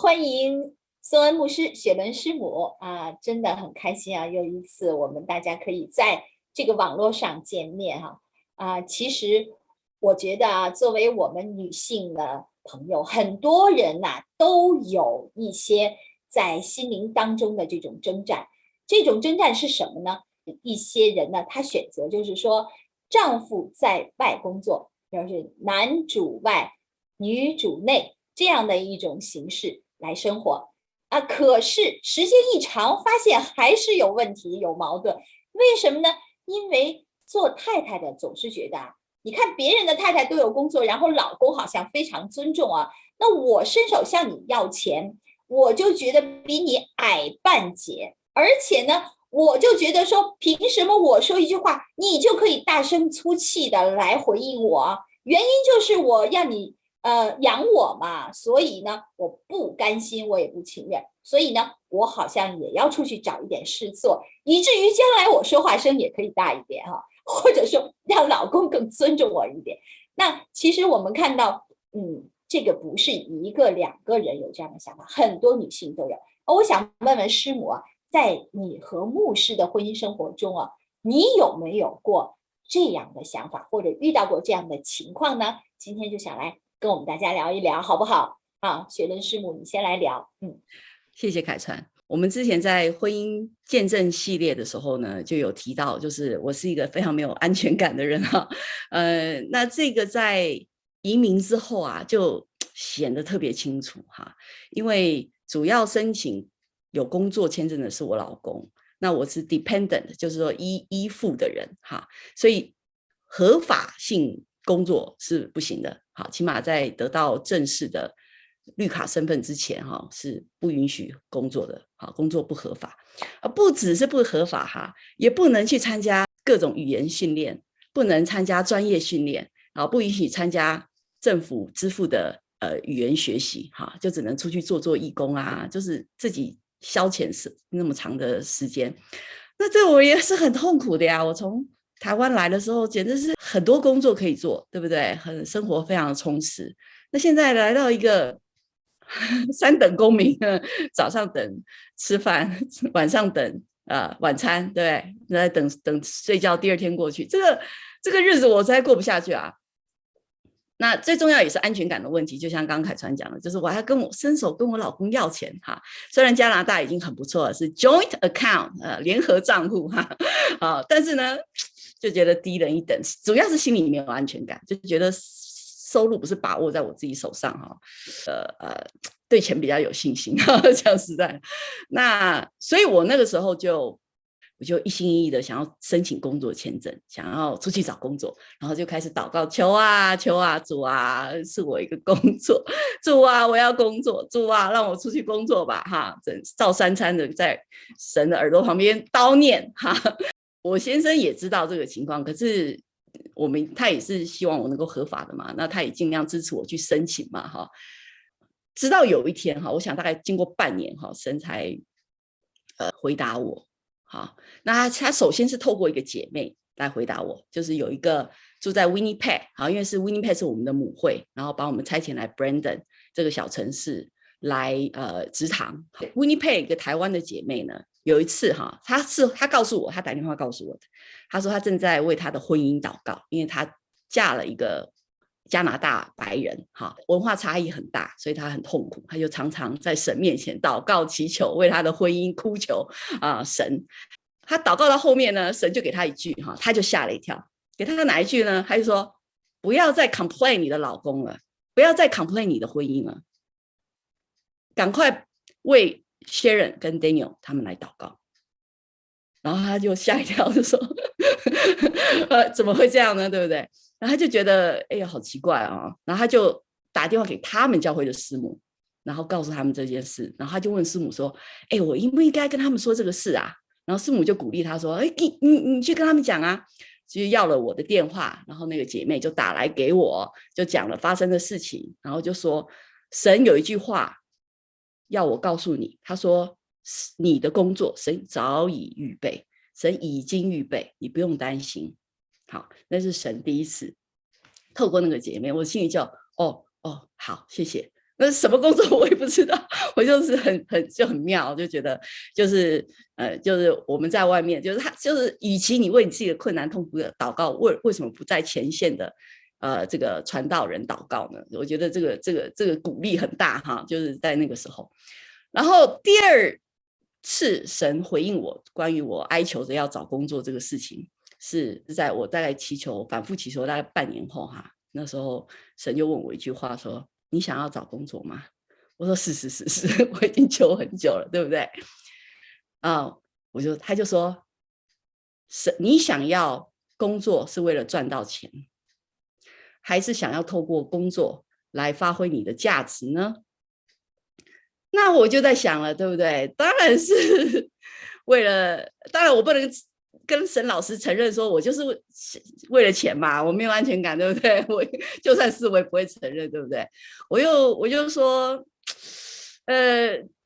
欢迎宋恩牧师、雪伦师母啊，真的很开心啊！又一次我们大家可以在这个网络上见面哈其实我觉得作为我们女性的朋友，很多人都有一些在心灵当中的这种征战。这种征战是什么呢？一些人呢，他选择就是说，丈夫在外工作，就是男主外，女主内这样的一种形式来生活可是时间一长，发现还是有问题、有矛盾。为什么呢？因为做太太的总是觉得你看别人的太太都有工作，然后老公好像非常尊重那我伸手向你要钱，我就觉得比你矮半截，而且呢，我就觉得说，凭什么我说一句话，你就可以大声粗气的来回应我？原因就是我让你养我嘛，所以呢，我不甘心，我也不情愿，所以呢，我好像也要出去找一点事做，以至于将来我说话声也可以大一点或者说让老公更尊重我一点。那其实我们看到，这个不是一个两个人有这样的想法，很多女性都有。我想问问师母在你和牧师的婚姻生活中你有没有过这样的想法，或者遇到过这样的情况呢？今天就想来跟我们大家聊一聊，好不好？雪伦师母，你先来聊。谢谢凯川。我们之前在婚姻见证系列的时候呢，就有提到，就是我是一个非常没有安全感的人那这个在移民之后就显得特别清楚因为主要申请有工作签证的是我老公，那我是 dependent， 就是说依附的人所以合法性工作是不行的起码在得到正式的绿卡身份之前是不允许工作的工作不合法不只是不合法也不能去参加各种语言训练，不能参加专业训练不允许参加政府支付的语言学习就只能出去做义工就是自己消遣那么长的时间。那这我也是很痛苦的呀，我从台湾来的时候简直是很多工作可以做，对不对？生活非常的充实。那现在来到一个三等公民，早上等吃饭，晚上等晚餐，对不对？等睡觉，第二天过去，这个日子我实在过不下去那最重要也是安全感的问题，就像刚刚凯川讲的，就是我还伸手跟我老公要钱虽然加拿大已经很不错了，是 joint account 联合账户但是呢就觉得低人一等，主要是心里没有安全感，就觉得收入不是把握在我自己手上对钱比较有信心讲实在。那所以我那个时候我就一心一意的想要申请工作签证，想要出去找工作，然后就开始祷告，求主是我一个工作，主我要工作，主让我出去工作吧照三餐的在神的耳朵旁边叨念我先生也知道这个情况，可是他也是希望我能够合法的嘛，那他也尽量支持我去申请嘛直到有一天我想大概经过半年神才回答我那他首先是透过一个姐妹来回答我，就是有一个住在 Winnipeg 因为是 Winnipeg 是我们的母会，然后把我们差遣来 Brandon 这个小城市来植堂。Winnipeg 一个台湾的姐妹呢，有一次她告诉我，她打电话告诉我的，她说她正在为她的婚姻祷告，因为她嫁了一个加拿大白人文化差异很大，所以她很痛苦，她就常常在神面前祷告祈求，为她的婚姻哭求神。她祷告到后面呢，神就给她一句她就吓了一跳，给她哪一句呢？她就说不要再 complain 你的老公了，不要再 complain 你的婚姻了，赶快为 Sharon 跟 Daniel 他们来祷告。然后他就吓一跳，就说怎么会这样呢，对不对？然后他就觉得哎呀好奇怪然后他就打电话给他们教会的师母，然后告诉他们这件事。然后他就问师母说我应不应该跟他们说这个事然后师母就鼓励他说你去跟他们讲就要了我的电话，然后那个姐妹就打来给我，就讲了发生的事情，然后就说神有一句话要我告诉你，他说你的工作神早已预备，神已经预备，你不用担心。好，那是神第一次透过那个姐妹，我心里就好谢谢。那是什么工作我也不知道，我就是很妙，就觉得就是我们在外面，就是他就是与其你为你自己的困难痛苦的祷告，为什么不在前线的这个传道人祷告呢？我觉得这个鼓励很大哈，就是在那个时候。然后第二次神回应我关于我哀求着要找工作这个事情，是在我大概反复祈求大概半年后哈，那时候神就问我一句话说：“你想要找工作吗？”我说：“是，我已经求很久了，对不对？”他就说：“你想要工作是为了赚到钱，还是想要透过工作来发挥你的价值呢？”那我就在想了，对不对？当然是为了，当然我不能跟沈老师承认说我就是为了钱嘛，我没有安全感，对不对？我就算是我也不会承认，对不对？我就说，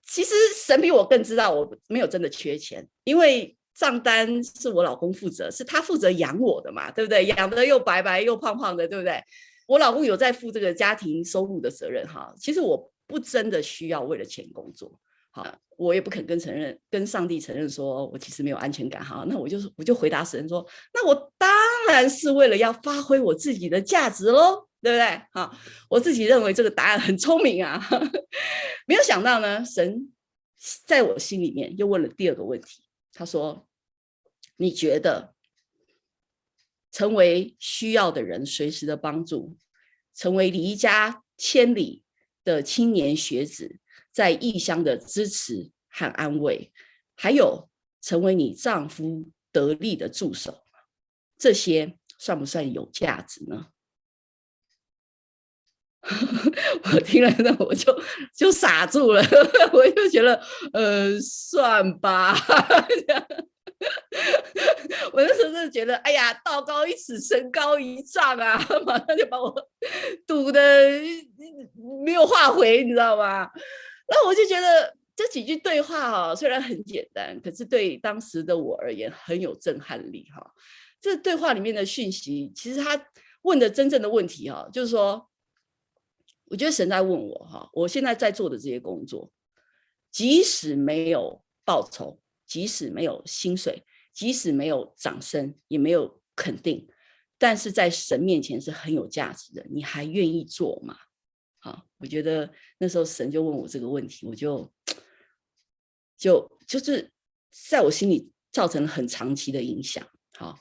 其实神比我更知道我没有真的缺钱，因为账单是我老公负责，是他负责养我的嘛，对不对？养的又白白又胖胖的，对不对？我老公有在负这个家庭收入的责任哈。其实我不真的需要为了钱工作，好，我也不肯跟上帝承认说我其实没有安全感哈。那我就回答神说，那我当然是为了要发挥我自己的价值咯，对不对？好，我自己认为这个答案很聪明啊。没有想到呢，神在我心里面又问了第二个问题，他说：“你觉得成为需要的人随时的帮助，成为离家千里的青年学子在异乡的支持和安慰，还有成为你丈夫得力的助手，这些算不算有价值呢？”我听了那我就傻住了，我就觉得算吧。我那时候真的觉得，哎呀，道高一尺，神高一丈啊，马上就把我堵得没有话回，你知道吗？那我就觉得这几句对话虽然很简单，可是对当时的我而言很有震撼力哈。这对话里面的讯息，其实他问的真正的问题就是说，我觉得神在问我我现在在做的这些工作，即使没有报酬，即使没有薪水，即使没有掌声，也没有肯定，但是在神面前是很有价值的，你还愿意做吗？好，我觉得那时候神就问我这个问题，我就是在我心里造成了很长期的影响。好，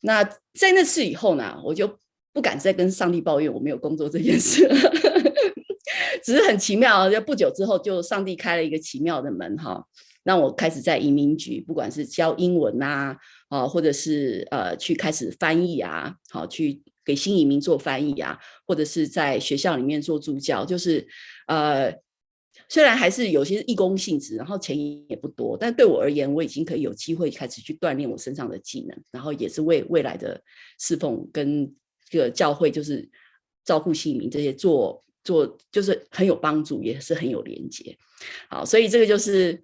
那在那次以后呢，我就不敢再跟上帝抱怨我没有工作这件事了。只是很奇妙，就不久之后，就上帝开了一个奇妙的门让我开始在移民局，不管是教英文或者是去开始翻译去给新移民做翻译或者是在学校里面做助教，就是虽然还是有些义工性质，然后钱也不多，但对我而言，我已经可以有机会开始去锻炼我身上的技能，然后也是为未来的侍奉跟这个教会，就是照顾新移民这些做就是很有帮助，也是很有连结。好，所以这个就是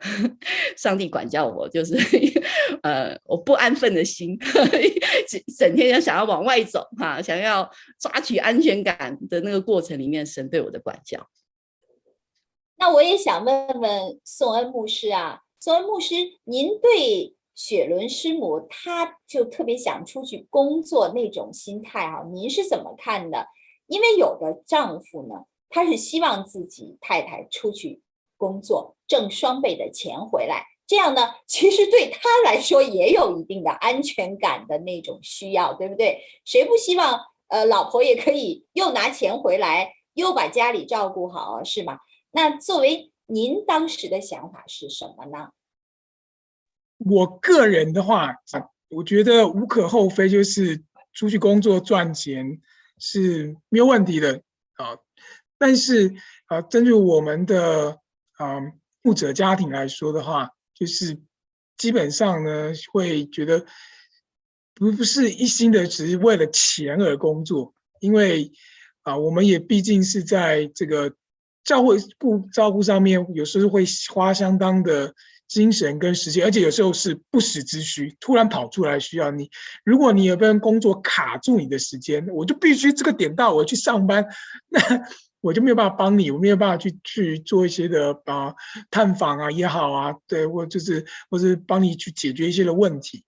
上帝管教我，就是我不安分的心，整天想要往外走想要抓取安全感的那个过程里面，神对我的管教。那我也想问问宋恩牧师宋恩牧师，您对雪伦师母她就特别想出去工作那种心态您是怎么看的？因为有的丈夫呢，他是希望自己太太出去工作，挣双倍的钱回来，这样呢，其实对他来说也有一定的安全感的那种需要，对不对？谁不希望老婆也可以又拿钱回来，又把家里照顾好，是吗？那作为您当时的想法是什么呢？我个人的话，我觉得无可厚非，就是出去工作赚钱是没有问题的但是针对我们的牧者家庭来说的话，就是基本上呢会觉得不是一心的只是为了钱而工作，因为我们也毕竟是在这个教会照顾上面，有时候会花相当的精神跟时间，而且有时候是不时之需，突然跑出来需要你。如果你有份工作卡住你的时间，我就必须这个点到我去上班，那我就没有办法帮你，我没有办法去做一些的探访啊也好啊，对，或是帮你去解决一些的问题。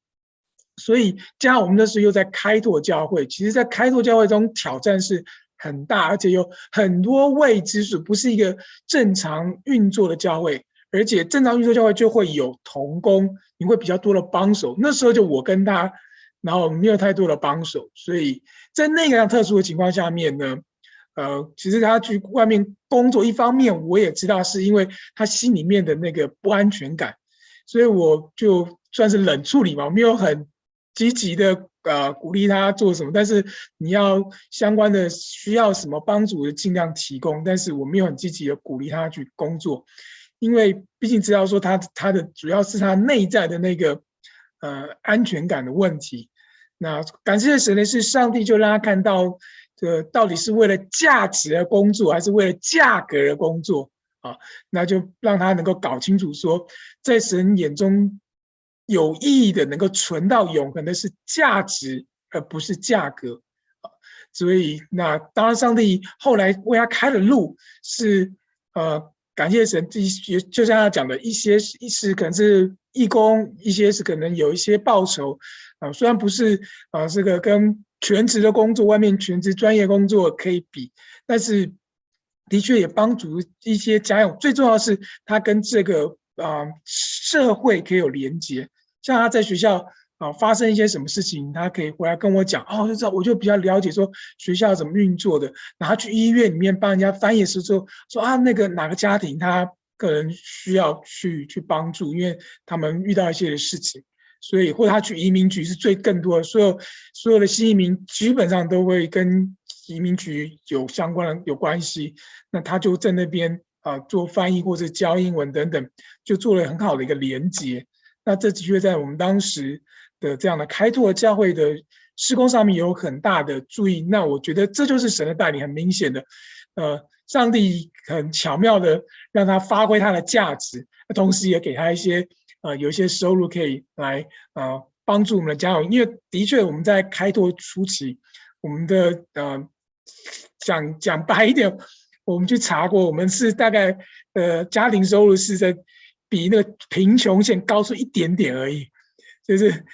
所以加上我们那时候又在开拓教会，其实在开拓教会中挑战是很大，而且有很多未知数，不是一个正常运作的教会，而且正常运作教会就会有同工，你会比较多的帮手。那时候就我跟他，然后没有太多的帮手，所以在那个样特殊的情况下面呢，其实他去外面工作，一方面我也知道是因为他心里面的那个不安全感，所以我就算是冷处理嘛，没有很积极的鼓励他做什么，但是你要相关的需要什么帮助，尽量提供，但是我没有很积极的鼓励他去工作，因为毕竟知道说他的主要是他内在的那个安全感的问题。那感谢神的是，上帝就让他看到，到底是为了价值而工作，还是为了价格而工作啊？那就让他能够搞清楚说，在神眼中有意义的、能够存到永恒的是价值，而不是价格。所以，那当然，上帝后来为他开的路是感谢神，就像他讲的，一些是可能是义工，一些是可能有一些报酬。虽然不是这个跟全职的工作、外面全职专业工作可以比，但是的确也帮助一些家用。最重要的是，他跟这个社会可以有连结。像他在学校发生一些什么事情，他可以回来跟我讲，就知道我就比较了解说学校怎么运作的。然后去医院里面帮人家翻译的时候说那个哪个家庭他个人需要去帮助，因为他们遇到一些的事情。所以或者他去移民局是更多的，所有的新移民基本上都会跟移民局有关系，那他就在那边做翻译或者教英文等等，就做了很好的一个连结。那这的确在我们当时的这样的开拓教会的事工上面有很大的注意。那我觉得这就是神的带领，很明显的，上帝很巧妙的让他发挥他的价值，同时也给他一些有一些收入可以来帮助我们的家友。因为的确我们在开拓初期，我们的讲白一点，我们去查过，我们是大概家庭收入是在比那个贫穷线高出一点点而已，就是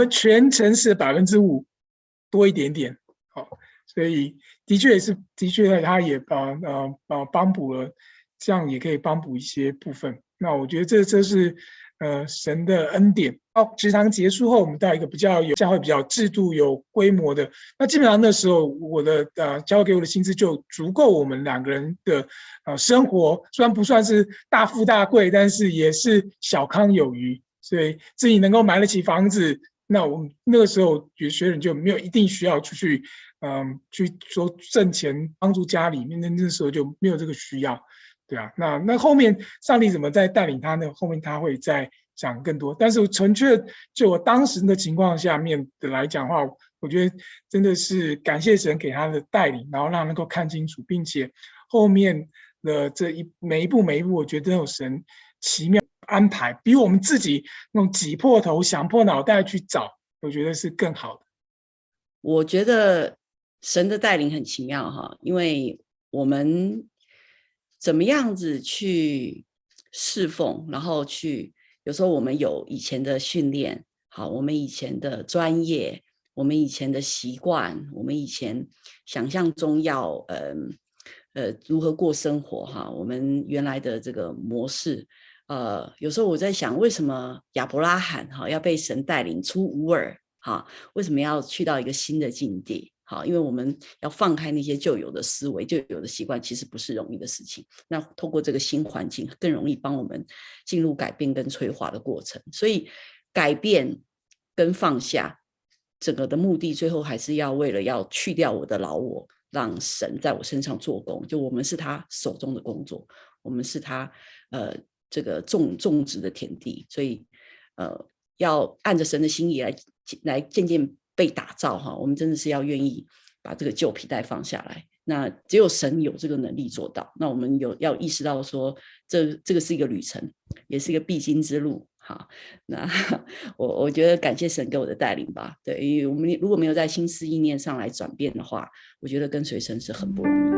全城市5%多一点点。所以的确他也帮补了，这样也可以帮补一些部分。那我觉得这是神的恩典。职堂结束后，我们到一个比较有教会比较制度有规模的，那基本上那时候我的教会给我的薪资就足够我们2个人的生活，虽然不算是大富大贵，但是也是小康有余，所以自己能够买得起房子。那我们那个时候学生就没有一定需要出去去说挣钱帮助家里面，那时候就没有这个需要。对啊，那后面上帝怎么在带领他呢？后面他会再讲更多。但是纯粹就我当时的情况下面的来讲的话，我觉得真的是感谢神给他的带领，然后让他能够看清楚，并且后面的每一步，我觉得都有神奇妙安排，比我们自己那种挤破头、想破脑袋去找，我觉得是更好的。我觉得神的带领很奇妙哈，因为我们怎么样子去侍奉，然后有时候我们有以前的训练，好，我们以前的专业，我们以前的习惯，我们以前想象中要如何过生活哈，我们原来的这个模式，有时候我在想，为什么亚伯拉罕要被神带领出乌尔，为什么要去到一个新的境地？因为我们要放开那些旧有的思维、旧有的习惯，其实不是容易的事情。那透过这个新环境，更容易帮我们进入改变跟催化的过程。所以改变跟放下，整个的目的，最后还是为了要去掉我的老我，让神在我身上做工。就我们是他手中的工作，我们是他这个种植的田地，所以要按着神的心意来渐渐被打造哈，我们真的是要愿意把这个旧皮带放下来。那只有神有这个能力做到。那我们要意识到说，这个是一个旅程，也是一个必经之路。好，那我觉得感谢神给我的带领吧。对，因为我们如果没有在心思意念上来转变的话，我觉得跟随神是很不容易。